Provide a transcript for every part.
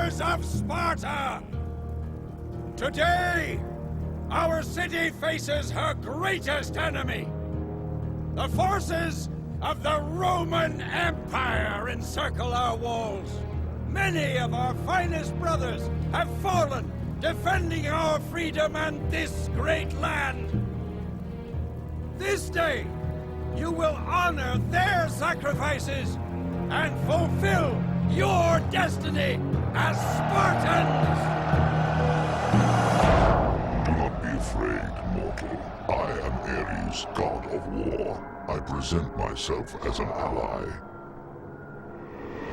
warriors of Sparta! Today, our city faces her greatest enemy. The forces of the Roman Empire encircle our walls. Many of our finest brothers have fallen, defending our freedom and this great land. This day, you will honor their sacrifices and fulfill your destiny as Spartans! Do not be afraid, mortal. I am Ares, god of war. I present myself as an ally.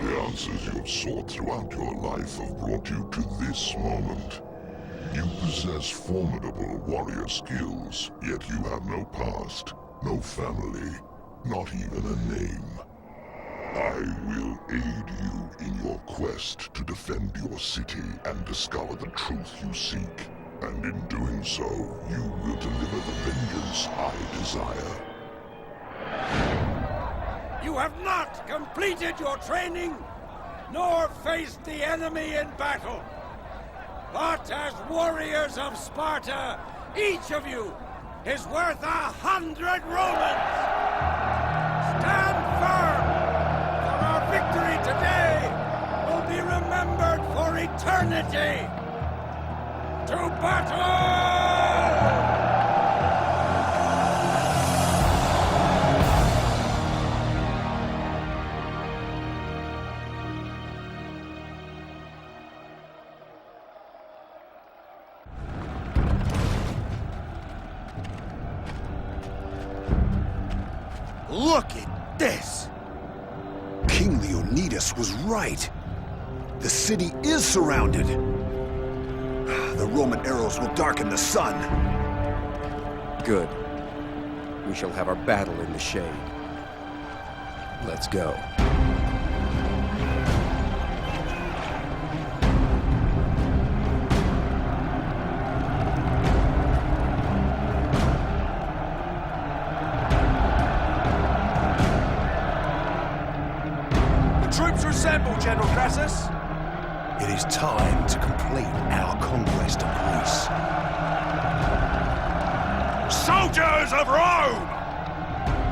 The answers you have sought throughout your life have brought you to this moment. You possess formidable warrior skills, yet you have no past, no family, not even a name. I will aid you in your quest to defend your city and discover the truth you seek. And in doing so, you will deliver the vengeance I desire. You have not completed your training, nor faced the enemy in battle. But as warriors of Sparta, each of you is worth 100 Romans! Stand firm, for our victory today will be remembered for eternity! To battle! Look at this! King Leonidas was right. The city is surrounded. The Roman arrows will darken the sun. Good. We shall have our battle in the shade. Let's go. Troops assemble, General Crassus. It is time to complete our conquest of Greece. Soldiers of Rome!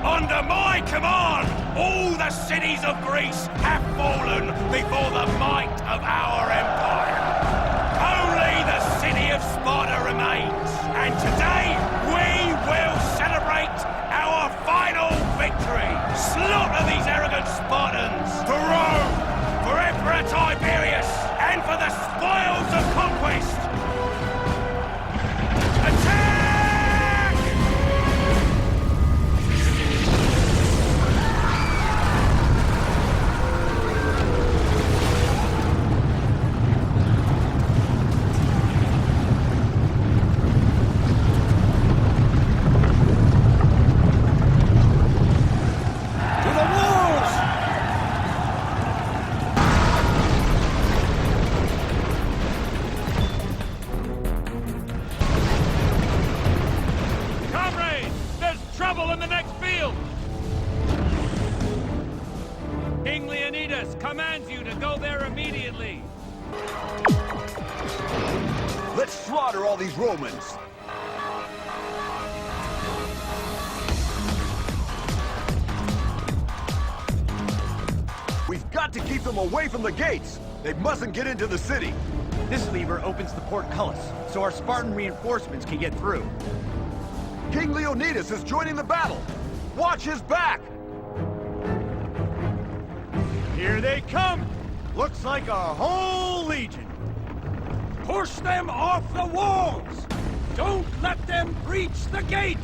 Under my command, all the cities of Greece have fallen before the might of our empire. Only the city of Sparta remains, and today we will celebrate our final victory. Slaughter these arrogant Spartans! For Rome! For Emperor Tiberius! And for the spoils of conquest! Attack! To the walls! Comrades, there's trouble in the next field! King Leonidas commands you to go there immediately. Let's slaughter all these Romans. We've got to keep them away from the gates. They mustn't get into the city. This lever opens the portcullis, so our Spartan reinforcements can get through. King Leonidas is joining the battle. Watch his back. Here they come! Looks like a whole legion. Push them off the walls! Don't let them breach the gates!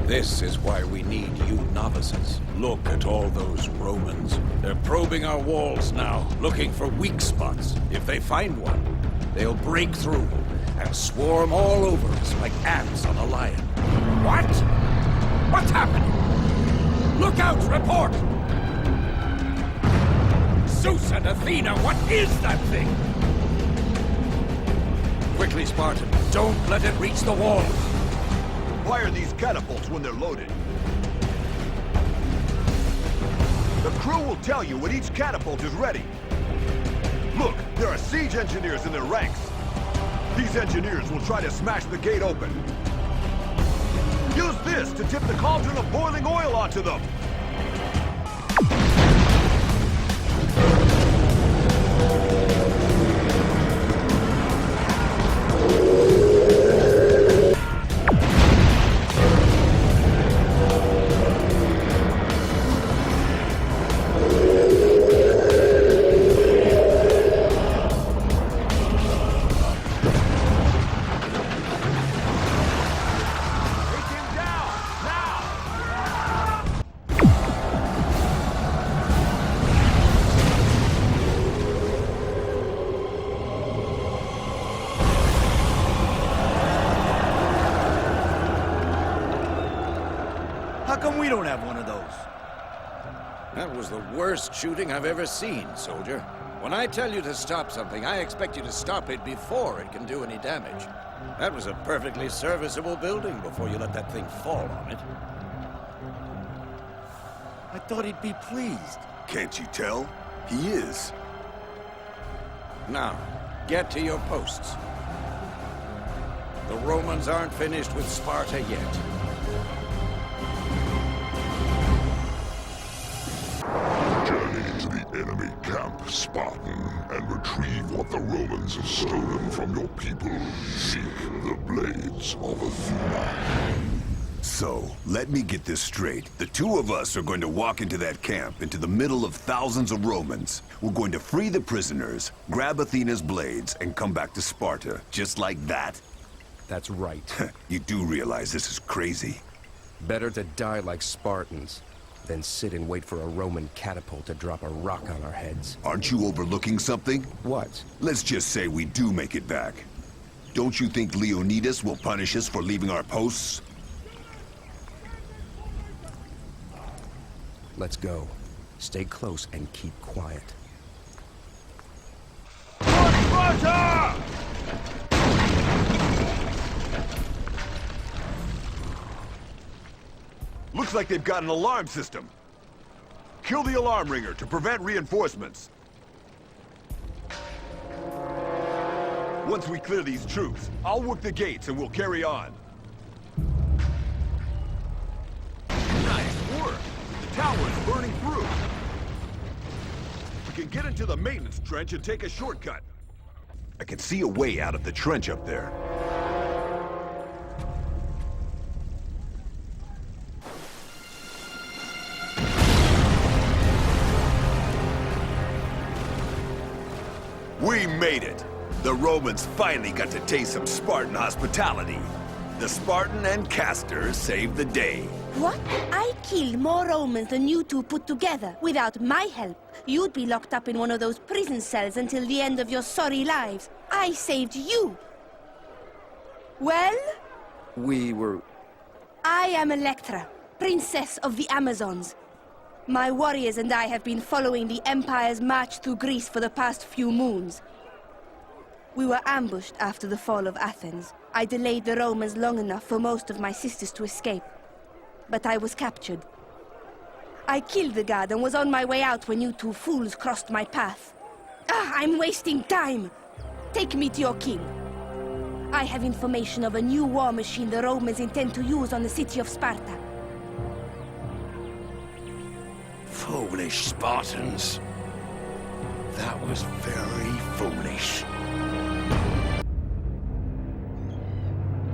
This is why we need you novices. Look at all those Romans. They're probing our walls now, looking for weak spots. If they find one, they'll break through and swarm all over us like ants on a lion. What? What's happening? Look out, report! Zeus and Athena, what is that thing? Quickly, Spartan. Don't let it reach the walls. Fire these catapults when they're loaded. The crew will tell you when each catapult is ready. Look, there are siege engineers in their ranks. These engineers will try to smash the gate open. Use this to tip the cauldron of boiling oil onto them. How come we don't have one of those? That was the worst shooting I've ever seen, soldier. When I tell you to stop something, I expect you to stop it before it can do any damage. That was a perfectly serviceable building before you let that thing fall on it. I thought he'd be pleased. Can't you tell? He is. Now, get to your posts. The Romans aren't finished with Sparta yet. Journey to the enemy camp, Spartan, and retrieve what the Romans have stolen from your people. Seek the blades of Athena. So, let me get this straight. The two of us are going to walk into that camp, into the middle of thousands of Romans. We're going to free the prisoners, grab Athena's blades, and come back to Sparta. Just like that. That's right. You do realize this is crazy. Better to die like Spartans than sit and wait for a Roman catapult to drop a rock on our heads. Aren't you overlooking something? What? Let's just say we do make it back. Don't you think Leonidas will punish us for leaving our posts? Let's go. Stay close and keep quiet. Sparta! Looks like they've got an alarm system. Kill the alarm ringer to prevent reinforcements. Once we clear these troops, I'll work the gates and we'll carry on. Nice work! The tower is burning through. We can get into the maintenance trench and take a shortcut. I can see a way out of the trench up there. We made it! The Romans finally got to taste some Spartan hospitality. The Spartan and Castor saved the day. What? I killed more Romans than you two put together. Without my help, you'd be locked up in one of those prison cells until the end of your sorry lives. I saved you. Well? We were... I am Electra, Princess of the Amazons. My warriors and I have been following the Empire's march through Greece for the past few moons. We were ambushed after the fall of Athens. I delayed the Romans long enough for most of my sisters to escape. But I was captured. I killed the guard and was on my way out when you two fools crossed my path. I'm wasting time! Take me to your king. I have information of a new war machine the Romans intend to use on the city of Sparta. Foolish Spartans. That was very foolish.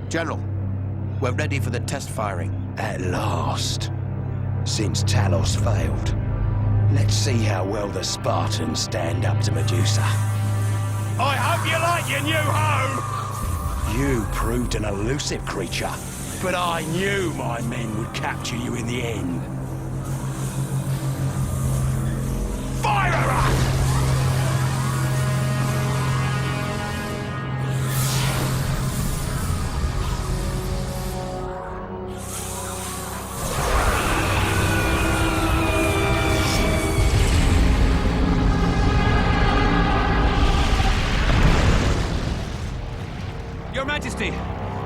General, we're ready for the test firing. At last. Since Talos failed. Let's see how well the Spartans stand up to Medusa. I hope you like your new home! You proved an elusive creature, but I knew my men would capture you in the end. Fire her up! Majesty,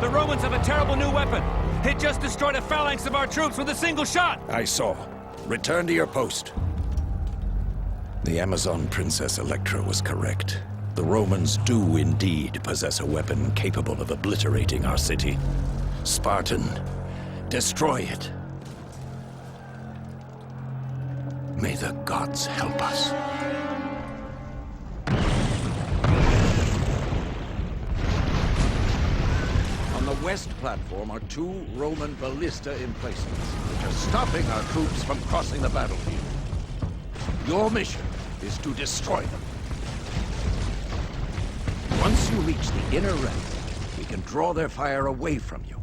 the Romans have a terrible new weapon. It just destroyed a phalanx of our troops with a single shot. I saw. Return to your post. The Amazon Princess Electra was correct. The Romans do indeed possess a weapon capable of obliterating our city. Spartan, destroy it. May the gods help us. On the west platform are 2 Roman ballista emplacements, which are stopping our troops from crossing the battlefield. Your mission is to destroy them. Once you reach the inner ring, we can draw their fire away from you.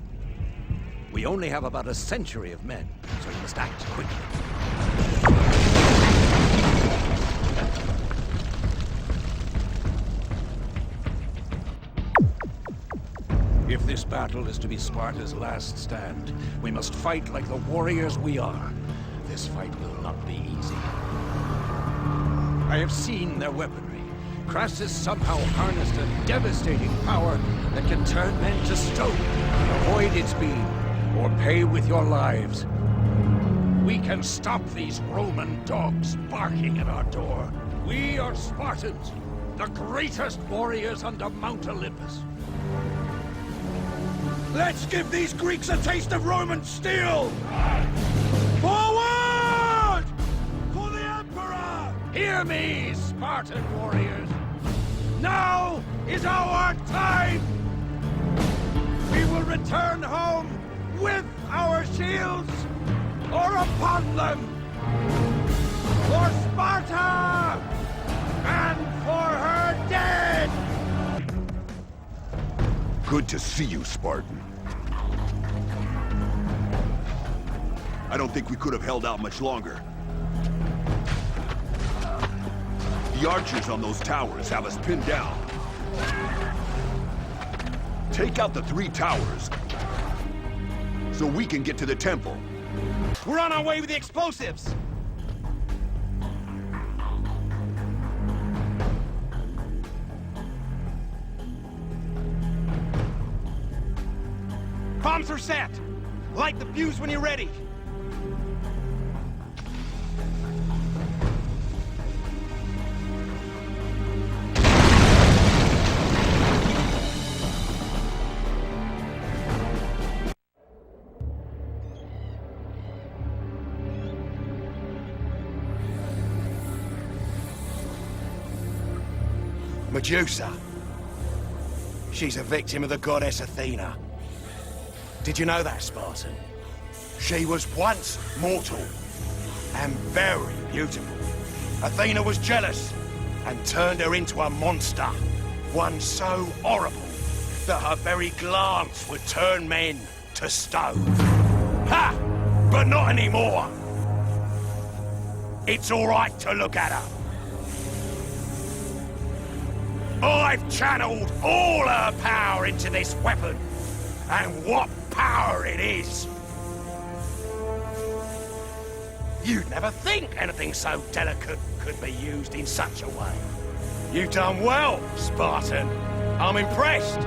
We only have about a century of men, so you must act quickly. If this battle is to be Sparta's last stand, we must fight like the warriors we are. This fight will not be easy. I have seen their weaponry. Crassus somehow harnessed a devastating power that can turn men to stone. Avoid its beam, or pay with your lives. We can stop these Roman dogs barking at our door. We are Spartans, the greatest warriors under Mount Olympus. Let's give these Greeks a taste of Roman steel! Forward! For the Emperor! Hear me, Spartan warriors! Now is our time! We will return home with our shields, or upon them! For Sparta! And for her dead! Good to see you, Spartan. I don't think we could have held out much longer. The archers on those towers have us pinned down. Take out the 3 towers, so we can get to the temple. We're on our way with the explosives! Bombs are set! Light the fuse when you're ready! Medusa. She's a victim of the goddess Athena. Did you know that, Spartan? She was once mortal and very beautiful. Athena was jealous and turned her into a monster. One so horrible that her very glance would turn men to stone. Ha! But not anymore. It's all right to look at her. I've channeled all her power into this weapon. And what power it is! You'd never think anything so delicate could be used in such a way. You've done well, Spartan. I'm impressed.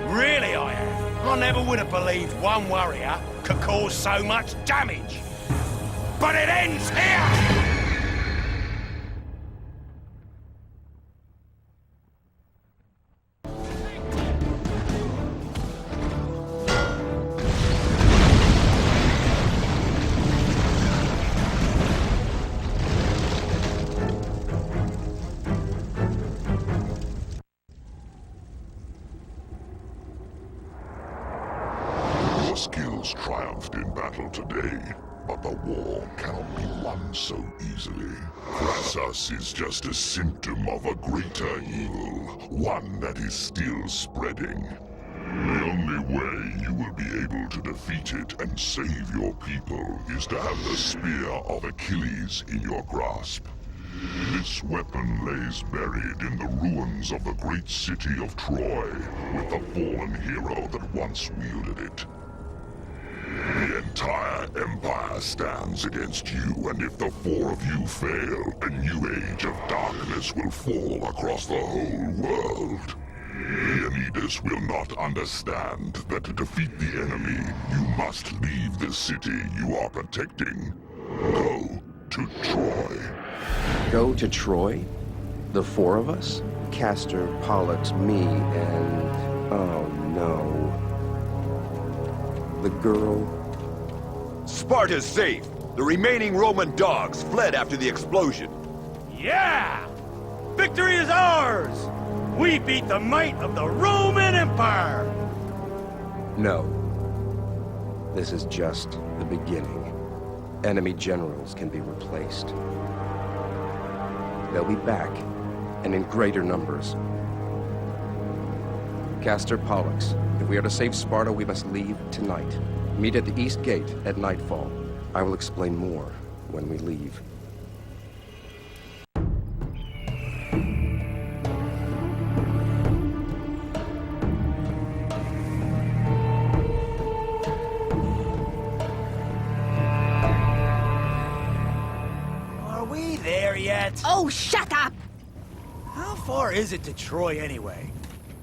Really I am. I never would have believed one warrior could cause so much damage. But it ends here! Skills triumphed in battle today, but the war cannot be won so easily. Crassus is just a symptom of a greater evil, one that is still spreading. The only way you will be able to defeat it and save your people is to have the spear of Achilles in your grasp. This weapon lays buried in the ruins of the great city of Troy, with the fallen hero that once wielded it. The entire Empire stands against you, and if the 4 of you fail, a new age of darkness will fall across the whole world. Leonidas will not understand that to defeat the enemy, you must leave the city you are protecting. Go to Troy. Go to Troy? The four of us? Castor, Pollux, me, and... oh no. The girl... Sparta's safe! The remaining Roman dogs fled after the explosion. Yeah! Victory is ours! We beat the might of the Roman Empire! No. This is just the beginning. Enemy generals can be replaced. They'll be back, and in greater numbers. Castor, Pollux, if we are to save Sparta, we must leave tonight. Meet at the East Gate at nightfall. I will explain more when we leave. Are we there yet? Oh, shut up! How far is it to Troy anyway?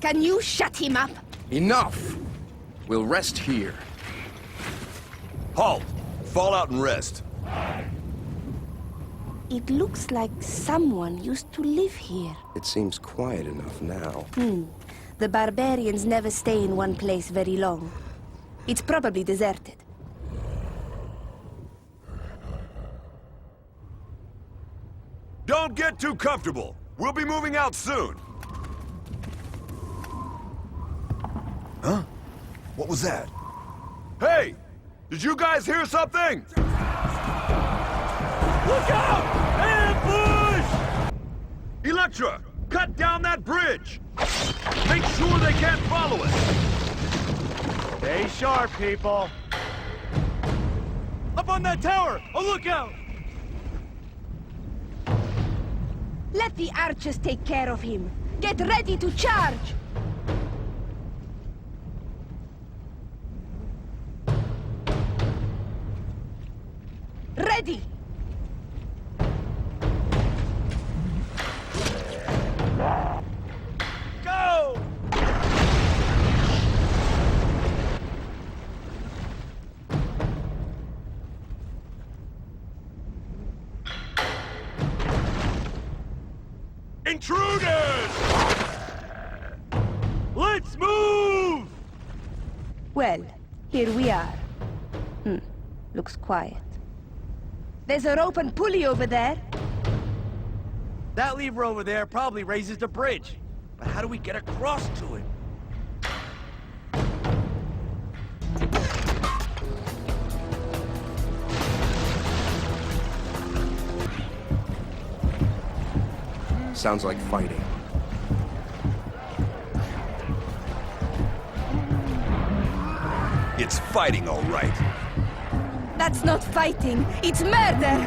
Can you shut him up? Enough! We'll rest here. Halt! Fall out and rest. It looks like someone used to live here. It seems quiet enough now. The barbarians never stay in one place very long. It's probably deserted. Don't get too comfortable. We'll be moving out soon. Huh? What was that? Hey! Did you guys hear something? Look out! Ambush! Electra, cut down that bridge! Make sure they can't follow us! Stay sharp, people. Up on that tower! Oh, look out! Let the archers take care of him. Get ready to charge! Ready! Go! Intruders! Let's move! Well, here we are. Looks quiet. There's a rope and pulley over there. That lever over there probably raises the bridge. But how do we get across to it? Sounds like fighting. It's fighting, all right. That's not fighting, it's murder!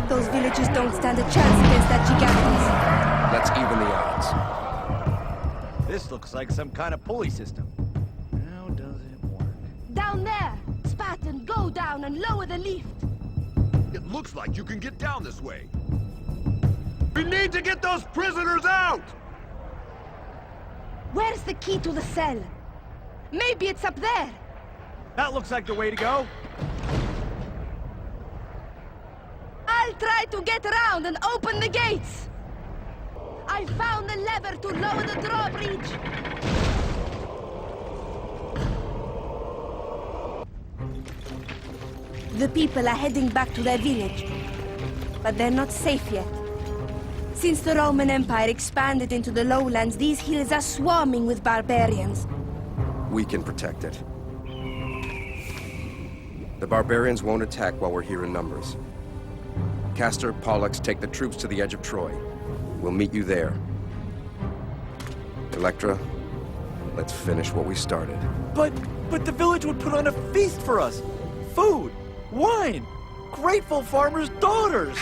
Those villagers don't stand a chance against that gigantes. Let's even the odds. This looks like some kind of pulley system. How does it work? Down there! Spartan, go down and lower the lift! It looks like you can get down this way. We need to get those prisoners out! Where's the key to the cell? Maybe it's up there! That looks like the way to go. I'll try to get around and open the gates! I found the lever to lower the drawbridge! The people are heading back to their village, but they're not safe yet. Since the Roman Empire expanded into the lowlands, these hills are swarming with barbarians. We can protect it. The barbarians won't attack while we're here in numbers. Castor, Pollux, take the troops to the edge of Troy. We'll meet you there. Electra, let's finish what we started. But the village would put on a feast for us. Food, wine, grateful farmers' daughters.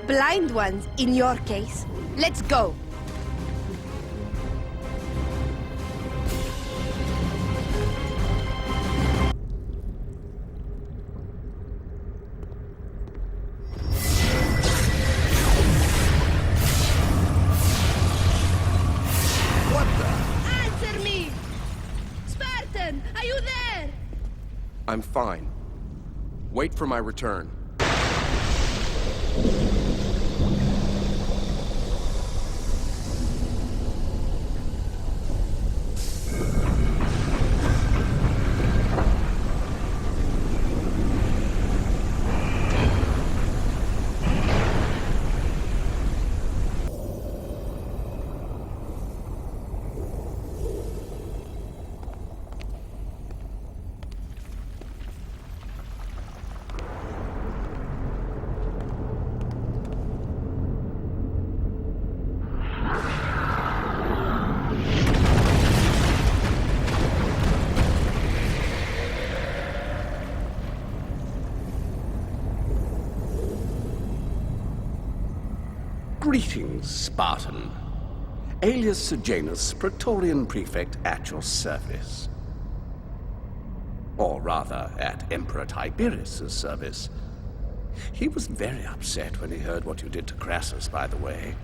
Blind ones, in your case. Let's go. Answer me! you there? I'm fine. Wait for my return. Greetings, Spartan. Alias Sejanus, Praetorian Prefect at your service. Or rather, at Emperor Tiberius' service. He was very upset when he heard what you did to Crassus, by the way.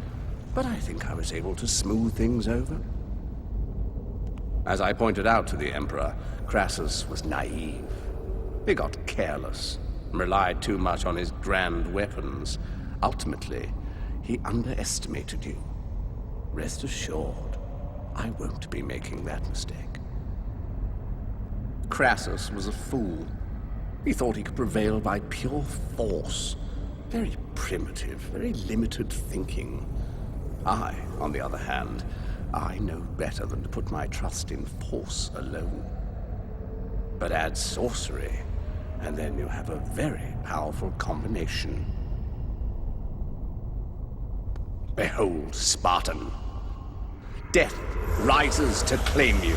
But I think I was able to smooth things over. As I pointed out to the Emperor, Crassus was naive. He got careless, relied too much on his grand weapons. Ultimately, he underestimated you. Rest assured, I won't be making that mistake. Crassus was a fool. He thought he could prevail by pure force. Very primitive, very limited thinking. I, on the other hand, I know better than to put my trust in force alone. But add sorcery, and then you have a very powerful combination. Behold, Spartan. Death rises to claim you.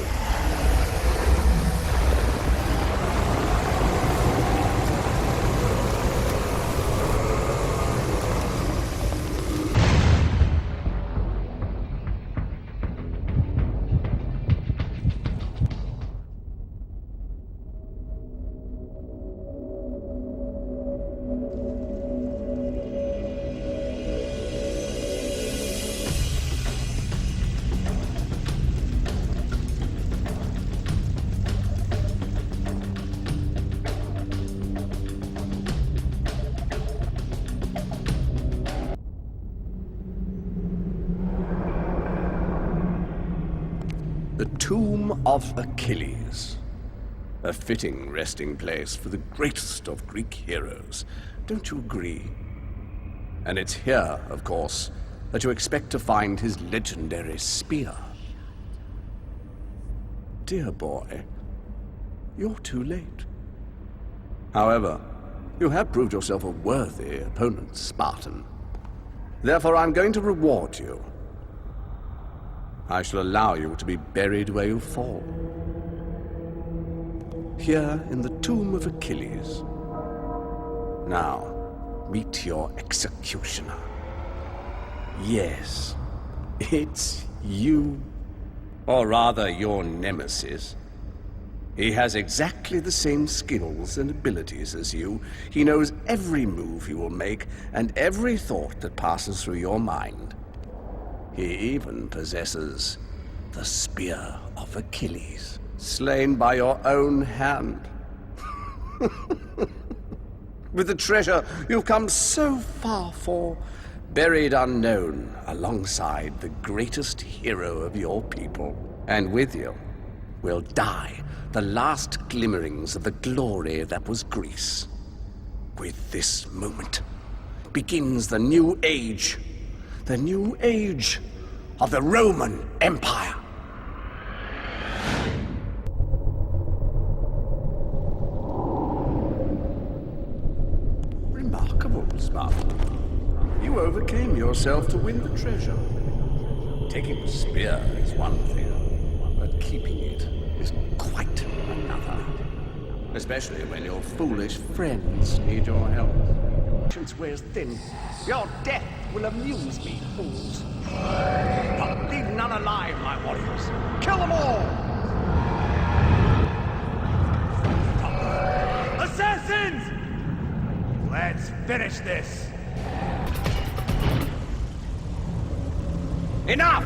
The tomb of Achilles. A fitting resting place for the greatest of Greek heroes. Don't you agree? And it's here, of course, that you expect to find his legendary spear. Dear boy, you're too late. However, you have proved yourself a worthy opponent, Spartan. Therefore, I'm going to reward you. I shall allow you to be buried where you fall. Here in the tomb of Achilles. Now, meet your executioner. Yes, it's you. Or rather, your nemesis. He has exactly the same skills and abilities as you. He knows every move you will make and every thought that passes through your mind. He even possesses the spear of Achilles, slain by your own hand. With the treasure you've come so far for, buried unknown alongside the greatest hero of your people. And with you will die the last glimmerings of the glory that was Greece. With this moment begins the new age. The new age of the Roman Empire. Remarkable, Spartan. You overcame yourself to win the treasure. Taking the spear is one thing, but keeping it is quite another. Especially when your foolish friends need your help. Patience wears thin. Your death will amuse me, fools. But leave none alive, my warriors. Kill them all! Assassins! Let's finish this. Enough!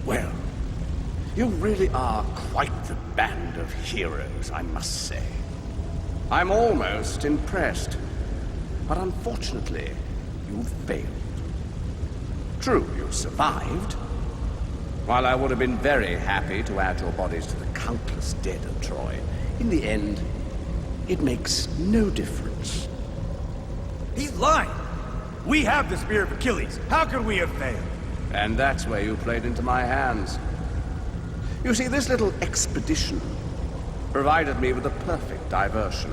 Well, You really are quite the band of heroes, I must say. I'm almost impressed. But unfortunately, you've failed. True, you survived. While I would have been very happy to add your bodies to the countless dead of Troy, in the end, it makes no difference. He's lying! We have the Spear of Achilles. How could we have failed? And that's where you played into my hands. You see, this little expedition provided me with a perfect diversion.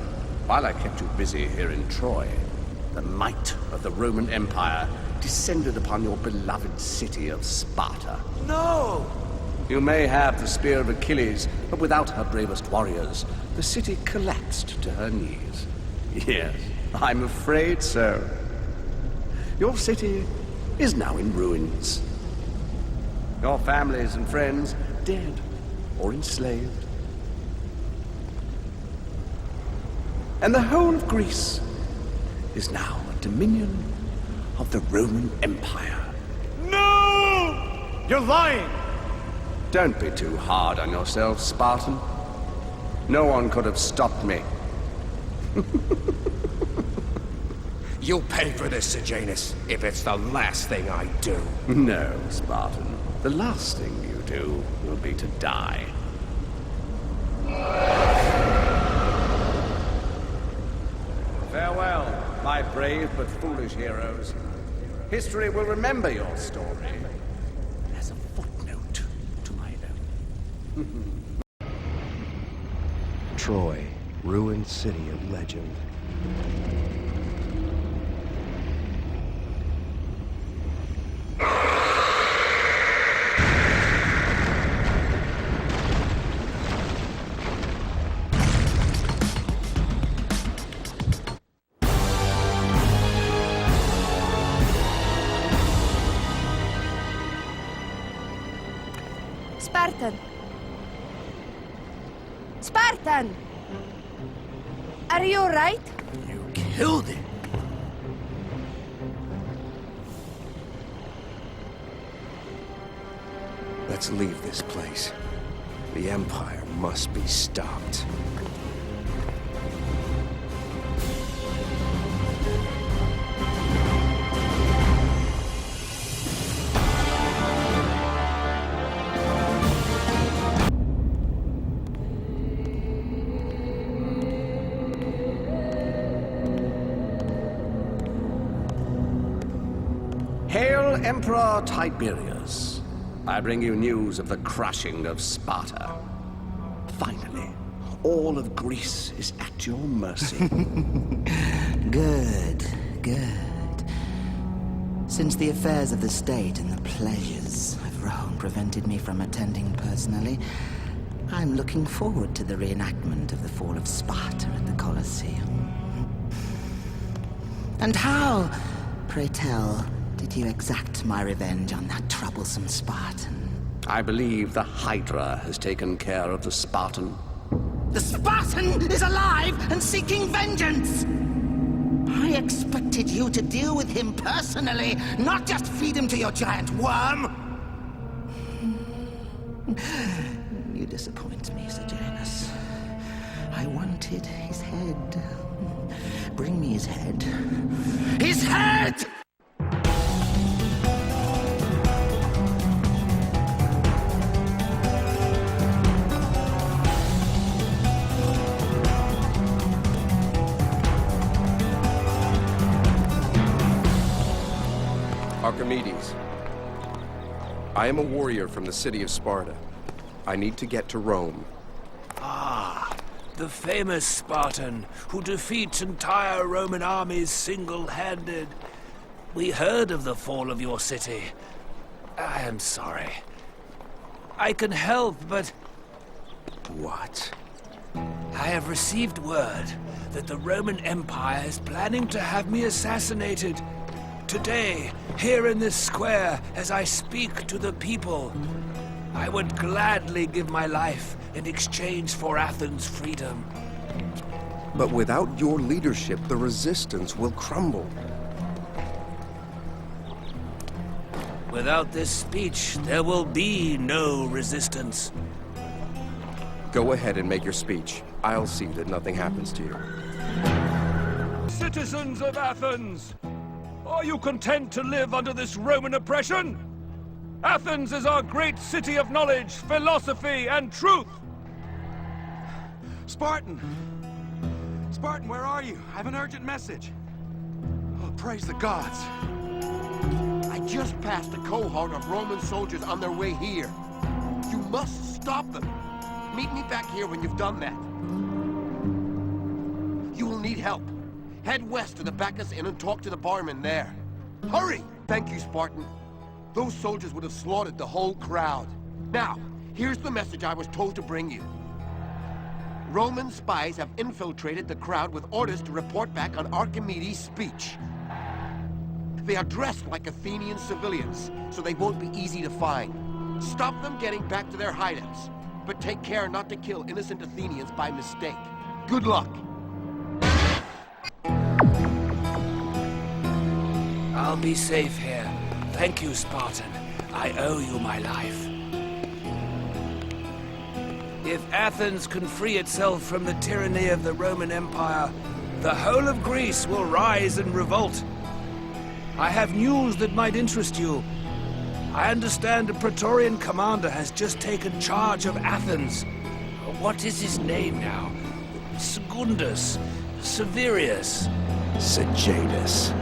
While I kept you busy here in Troy, the might of the Roman Empire descended upon your beloved city of Sparta. No! You may have the Spear of Achilles, but without her bravest warriors, the city collapsed to her knees. Yes, I'm afraid so. Your city is now in ruins. Your families and friends dead or enslaved. And the whole of Greece is now a dominion of the Roman Empire. No! You're lying! Don't be too hard on yourself, Spartan. No one could have stopped me. You'll pay for this, Sejanus, if it's the last thing I do. No, Spartan. The last thing you do will be to die. Farewell, my brave but foolish heroes. History will remember your story as a footnote to my own. Troy, ruined city of legend. Spartan! Spartan! Are you all right? You killed it! Let's leave this place. The Empire must be stopped. Hail, Emperor Tiberius. I bring you news of the crushing of Sparta. Finally, all of Greece is at your mercy. Good, good. Since the affairs of the state and the pleasures of Rome prevented me from attending personally, I'm looking forward to the reenactment of the fall of Sparta at the Colosseum. And how, pray tell, did you exact my revenge on that troublesome Spartan? I believe the Hydra has taken care of the Spartan. The Spartan is alive and seeking vengeance! I expected you to deal with him personally, not just feed him to your giant worm! You disappoint me, Sejanus. I wanted his head. Bring me his head. His head! Archimedes. I am a warrior from the city of Sparta. I need to get to Rome. Ah, the famous Spartan who defeats entire Roman armies single-handed. We heard of the fall of your city. I am sorry. I can help, but... What? I have received word that the Roman Empire is planning to have me assassinated. Today, here in this square, as I speak to the people, I would gladly give my life in exchange for Athens' freedom. But without your leadership, the resistance will crumble. Without this speech, there will be no resistance. Go ahead and make your speech. I'll see that nothing happens to you. Citizens of Athens, are you content to live under this Roman oppression? Athens is our great city of knowledge, philosophy, and truth! Spartan! Spartan, where are you? I have an urgent message. Oh, praise the gods. I just passed a cohort of Roman soldiers on their way here. You must stop them. Meet me back here when you've done that. You will need help. Head west to the Bacchus Inn and talk to the barman there. Hurry! Thank you, Spartan. Those soldiers would have slaughtered the whole crowd. Now, here's the message I was told to bring you. Roman spies have infiltrated the crowd with orders to report back on Archimedes' speech. They are dressed like Athenian civilians, so they won't be easy to find. Stop them getting back to their hideouts, but take care not to kill innocent Athenians by mistake. Good luck. I'll be safe here. Thank you, Spartan. I owe you my life. If Athens can free itself from the tyranny of the Roman Empire, the whole of Greece will rise and revolt. I have news that might interest you. I understand a Praetorian commander has just taken charge of Athens. What is his name now? Secundus? Severius? Sejanus.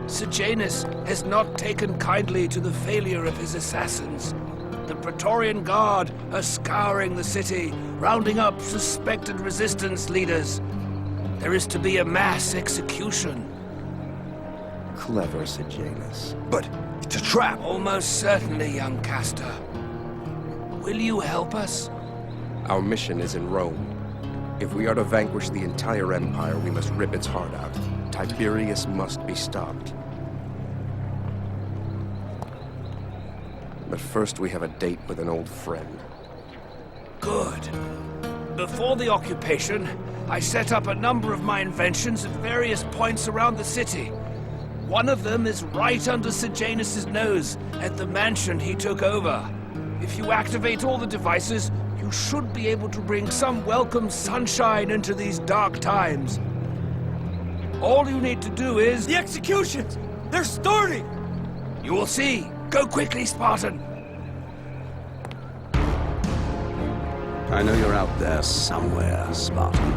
Sejanus has not taken kindly to the failure of his assassins. The Praetorian Guard are scouring the city, rounding up suspected resistance leaders. There is to be a mass execution. Clever Sejanus. But it's a trap. Almost certainly, young Castor. Will you help us? Our mission is in Rome. If we are to vanquish the entire empire, we must rip its heart out. Tiberius must be stopped. But first we have a date with an old friend. Good. Before the occupation, I set up a number of my inventions at various points around the city. One of them is right under Sejanus' nose, at the mansion he took over. If you activate all the devices, you should be able to bring some welcome sunshine into these dark times. All you need to do is... The executions! They're starting! You will see. Go quickly, Spartan! I know you're out there somewhere, Spartan.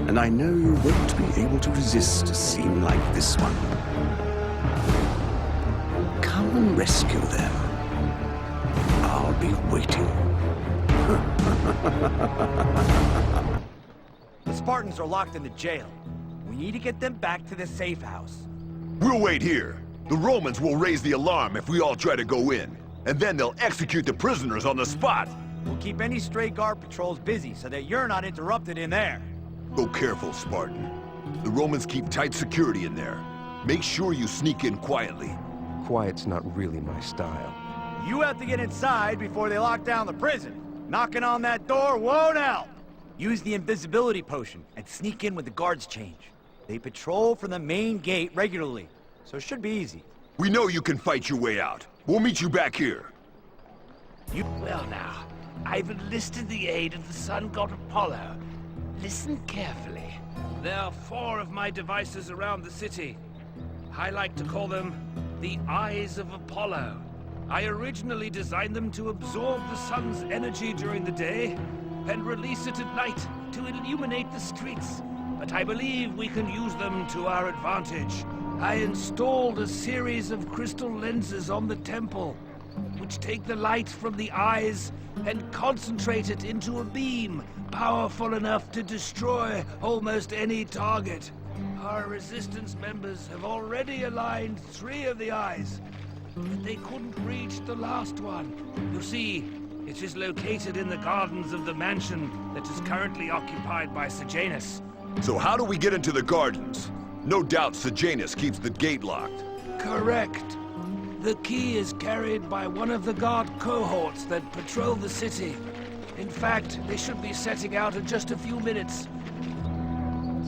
And I know you won't be able to resist a scene like this one. Come and rescue them. I'll be waiting. The Spartans are locked in the jail. We need to get them back to the safe house. We'll wait here. The Romans will raise the alarm if we all try to go in. And then they'll execute the prisoners on the spot. We'll keep any stray guard patrols busy so that you're not interrupted in there. Go careful, Spartan. The Romans keep tight security in there. Make sure you sneak in quietly. Quiet's not really my style. You have to get inside before they lock down the prison. Knocking on that door won't help. Use the invisibility potion and sneak in when the guards change. They patrol from the main gate regularly, so it should be easy. We know you can fight your way out. We'll meet you back here. Well now, I've enlisted the aid of the sun god Apollo. Listen carefully. There are 4 of my devices around the city. I like to call them the Eyes of Apollo. I originally designed them to absorb the sun's energy during the day and release it at night to illuminate the streets. But I believe we can use them to our advantage. I installed a series of crystal lenses on the temple, which take the light from the eyes and concentrate it into a beam powerful enough to destroy almost any target. Our resistance members have already aligned 3 of the eyes, but they couldn't reach the last one. You see, it is located in the gardens of the mansion that is currently occupied by Sejanus. So how do we get into the gardens? No doubt Sejanus keeps the gate locked. Correct. The key is carried by one of the guard cohorts that patrol the city. In fact, they should be setting out in just a few minutes.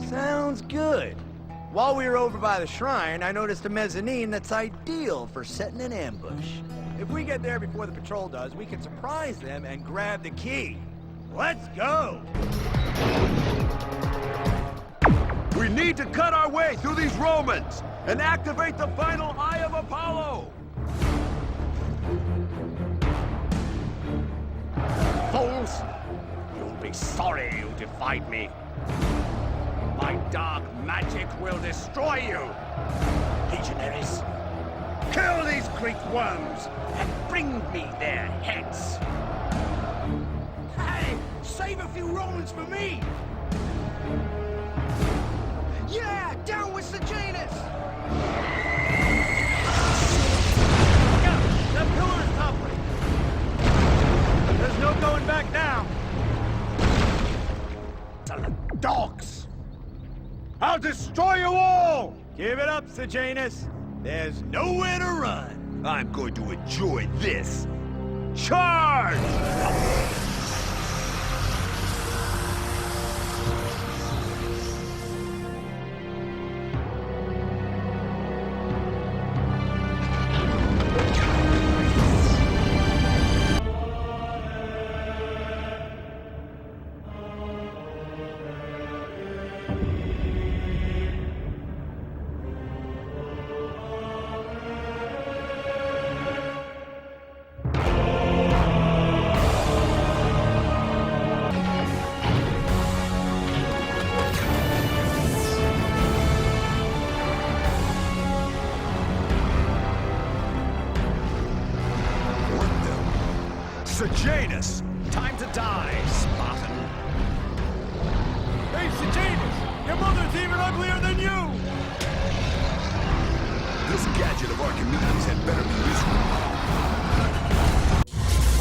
Sounds good. while we were over by the shrine, I noticed a mezzanine that's ideal for setting an ambush. If we get there before the patrol does, we can surprise them and grab the key. Let's go! We need to cut our way through these Romans and activate the final Eye of Apollo! Fools! You'll be sorry you defied me. My dark magic will destroy you! Legionaries, kill these Greek worms and bring me their heads! Hey, save a few Romans for me! Yeah, down with Sejanus! Go! That pillar is toppling! There's no going back now! Dogs! I'll destroy you all! Give it up, Sejanus! There's nowhere to run! I'm going to enjoy this! Charge! Sejanus! Time to die, Spartan! Hey, Sejanus! Your mother's even uglier than you! This gadget of Archimedes had better be useful.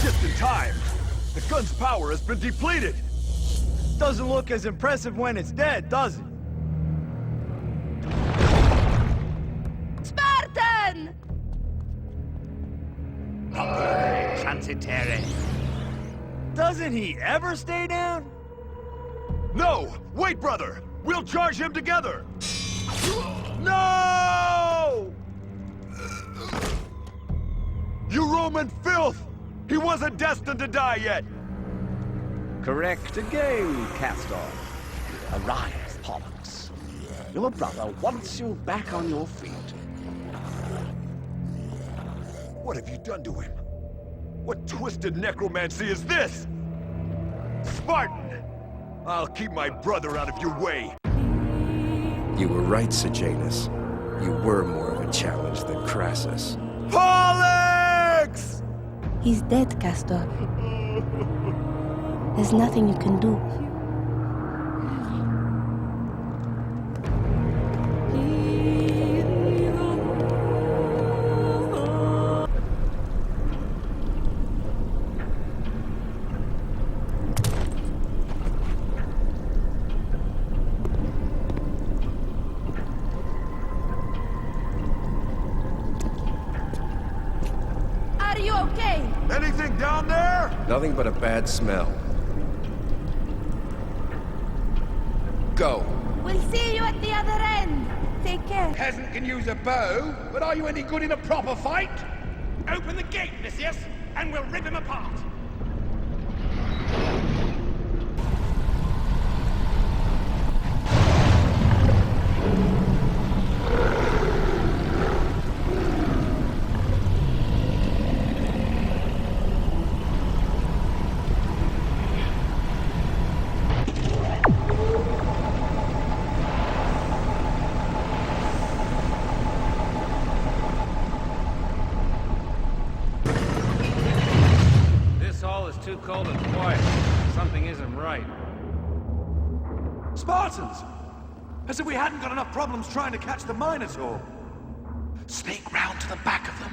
Just in time! The gun's power has been depleted! Doesn't look as impressive when it's dead, does it? Spartan! Transitory. Doesn't he ever stay down? No! Wait, brother! We'll charge him together! No! You Roman filth! He wasn't destined to die yet! Correct again, Castor. Arise, Pollux. Your brother wants you back on your feet. What have you done to him? What twisted necromancy is this? Spartan! I'll keep my brother out of your way. You were right, Sejanus. You were more of a challenge than Crassus. Pollux! He's dead, Castor. There's nothing you can do. Are you okay? Anything down there? Nothing but a bad smell. Go. We'll see you at the other end. Take care. Peasant can use a bow, but are you any good in a proper fight? Open the gate, Lysias, and we'll rip him apart. Too cold and quiet. Something isn't right. Spartans! As if we hadn't got enough problems trying to catch the Minotaur. Sneak round to the back of them.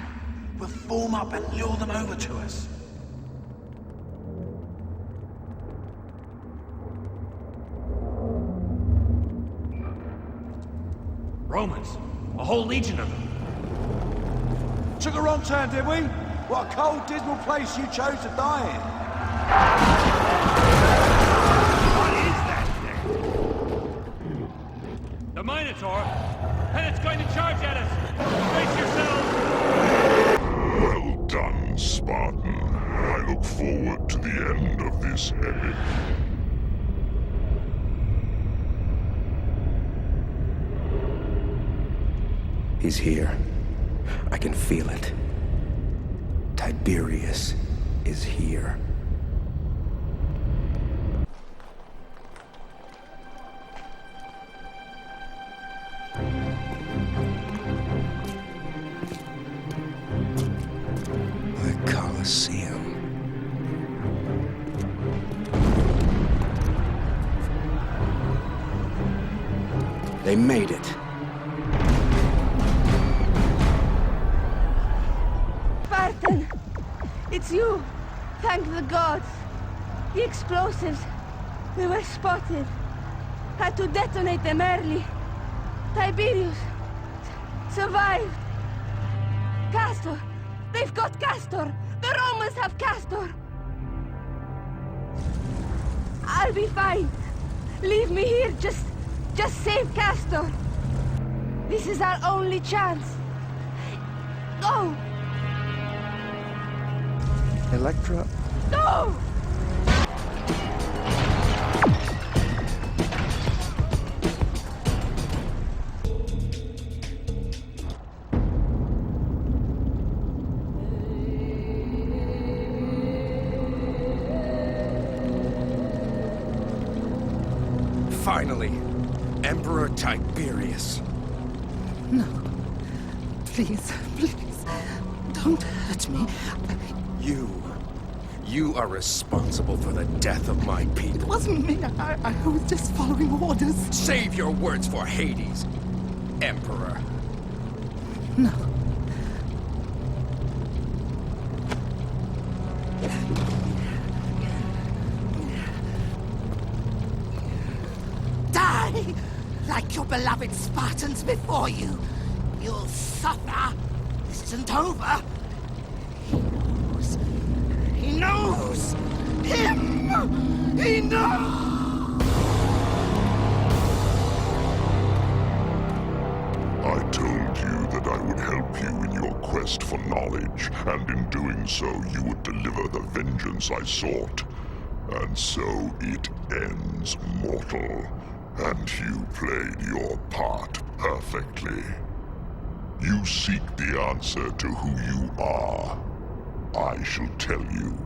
We'll form up and lure them over to us. Romans. A whole legion of them. Took a wrong turn, did we? What a cold, dismal place you chose to die in. What is that thing? The Minotaur? And it's going to charge at us! Brace yourselves! Well done, Spartan. I look forward to the end of this epic. He's here. I can feel it. Tiberius is here. The Colosseum. They made it. Spartan! It's you! Thank the gods! The explosives! We were spotted. Had to detonate them early. Tiberius survived. Castor! They've got Castor! The Romans have Castor! I'll be fine. Leave me here. Just save Castor. This is our only chance. Go! Electra? Go! Finally, Emperor Tiberius. No. Please, please. Don't hurt me. You are responsible for the death of my people. It wasn't me. I was just following orders. Save your words for Hades, Emperor. No. Die! Like your beloved Spartans before you. You'll suffer. This isn't over. He knows! Him! He knows! I told you that I would help you in your quest for knowledge, and in doing so you would deliver the vengeance I sought. And so it ends, mortal. And you played your part perfectly. You seek the answer to who you are. I shall tell you.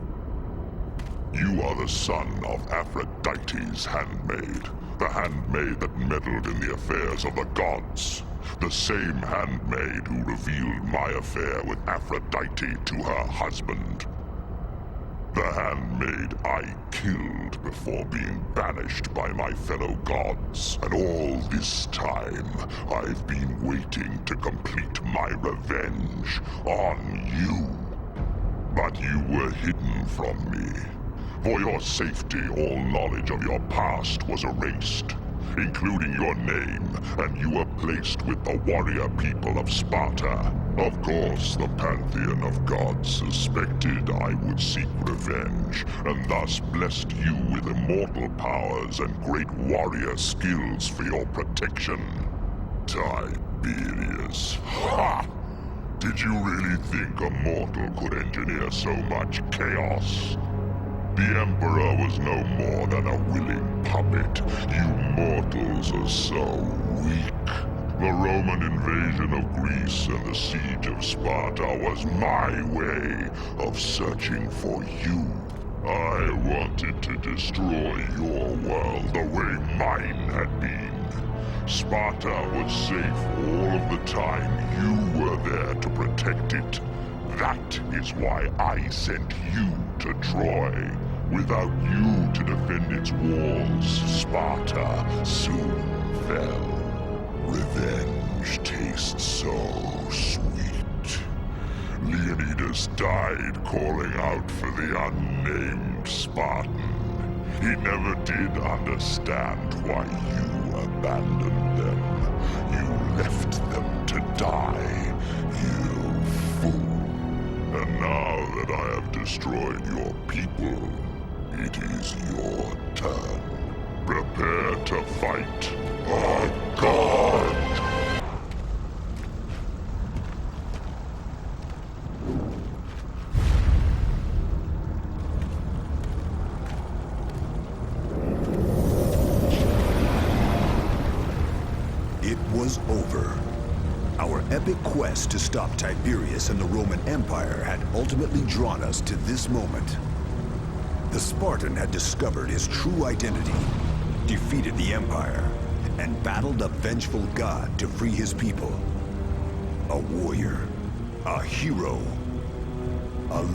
You are the son of Aphrodite's handmaid, the handmaid that meddled in the affairs of the gods, the same handmaid who revealed my affair with Aphrodite to her husband. The handmaid I killed before being banished by my fellow gods. And all this time, I've been waiting to complete my revenge on you. But you were hidden from me. For your safety, all knowledge of your past was erased, including your name, and you were placed with the warrior people of Sparta. Of course, the pantheon of gods suspected I would seek revenge, and thus blessed you with immortal powers and great warrior skills for your protection. Tiberius. Ha! Did you really think a mortal could engineer so much chaos? The Emperor was no more than a willing puppet. You mortals are so weak. The Roman invasion of Greece and the siege of Sparta was my way of searching for you. I wanted to destroy your world the way mine had been. Sparta was safe all of the time you were there to protect it. That is why I sent you to Troy. Without you to defend its walls, Sparta soon fell. Revenge tastes so sweet. Leonidas died calling out for the unnamed Spartan. He never did understand why you abandoned them. You left them to die, you fool. And now that I have destroyed your people, it is your turn. Prepare to fight. On guard! It was over. Our epic quest to stop Tiberius and the Roman Empire had ultimately drawn us to this moment. The Spartan had discovered his true identity, defeated the Empire, and battled a vengeful god to free his people. A warrior, a hero, a